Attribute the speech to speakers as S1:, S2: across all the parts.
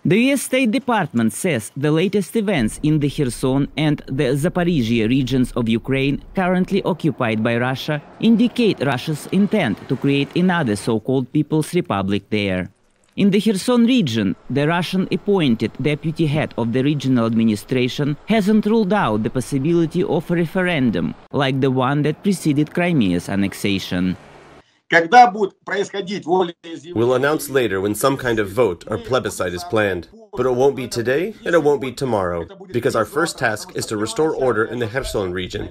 S1: The US State Department says the latest events in the Kherson and the Zaporizhzhia regions of Ukraine, currently occupied by Russia, indicate Russia's intent to create another so-called People's Republic there. In the Kherson region, the Russian-appointed deputy head of the regional administration hasn't ruled out the possibility of a referendum, like the one that preceded Crimea's annexation.
S2: We'll announce later when some kind of vote or plebiscite is planned. But it won't be today and it won't be tomorrow, because our first task is to restore order in the Kherson region.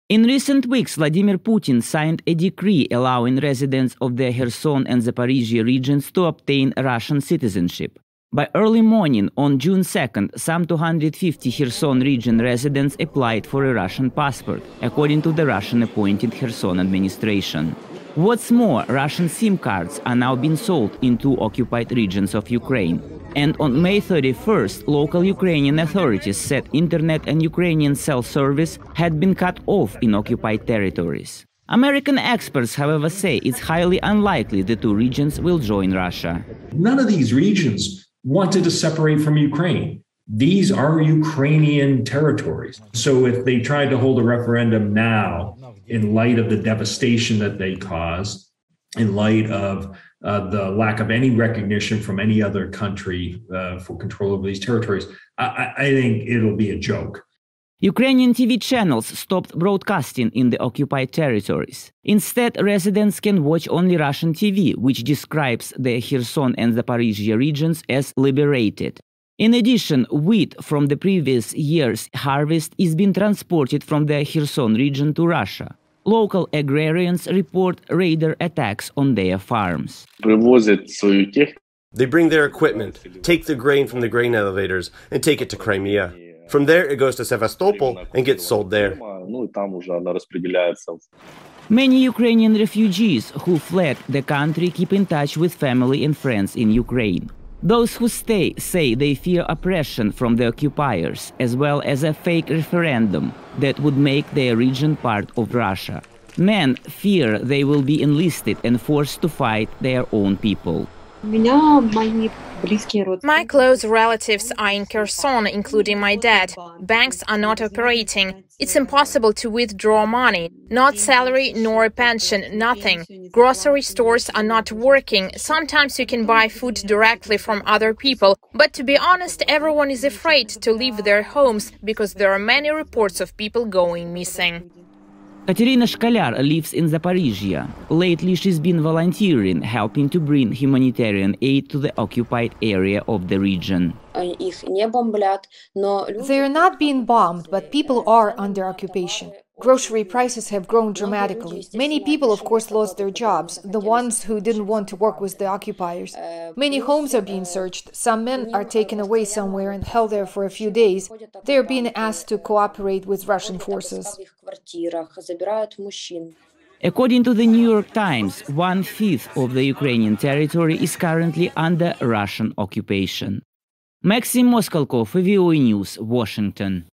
S1: In recent weeks, Vladimir Putin signed a decree allowing residents of the Kherson and Zaporizhzhia regions to obtain Russian citizenship. By early morning on June 2nd, some 250 Kherson region residents applied for a Russian passport, according to the Russian-appointed Kherson administration. What's more, Russian SIM cards are now being sold in two occupied regions of Ukraine. And on May 31st, local Ukrainian authorities said internet and Ukrainian cell service had been cut off in occupied territories. American experts, however, say it's highly unlikely the two regions will join Russia.
S3: None of these regions wanted to separate from Ukraine. These are Ukrainian territories. So if they tried to hold a referendum now, in light of the devastation that they caused, in light of the lack of any recognition from any other country for control over these territories, I think it'll be a joke.
S1: Ukrainian TV channels stopped broadcasting in the occupied territories. Instead, residents can watch only Russian TV, which describes the Kherson and Zaporizhzhia regions as liberated. In addition, wheat from the previous year's harvest is being transported from the Kherson region to Russia. Local agrarians report raider attacks on their farms.
S2: They bring their equipment, take the grain from the grain elevators, and take it to Crimea. From there, it goes to Sevastopol and gets sold there.
S1: Many Ukrainian refugees who fled the country keep in touch with family and friends in Ukraine. Those who stay say they fear oppression from the occupiers, as well as a fake referendum that would make their region part of Russia. Men fear they will be enlisted and forced to fight their own people.
S4: My close relatives are in Kherson, including my dad. Banks are not operating. It's impossible to withdraw money. Not salary nor a pension, nothing. Grocery stores are not working. Sometimes you can buy food directly from other people. But to be honest, everyone is afraid to leave their homes because there are many reports of people going missing.
S1: Katerina Shkolyar lives in Zaporizhzhia. Lately, she's been volunteering, helping to bring humanitarian aid to the occupied area of the region.
S5: They're not being bombed, but people are under occupation. Grocery prices have grown dramatically. Many people, of course, lost their jobs, the ones who didn't want to work with the occupiers. Many homes are being searched. Some men are taken away somewhere and held there for a few days. They are being asked to cooperate with Russian forces.
S1: According to the New York Times, 1/5 of the Ukrainian territory is currently under Russian occupation. Maxim Moskalkov, VOA News, Washington.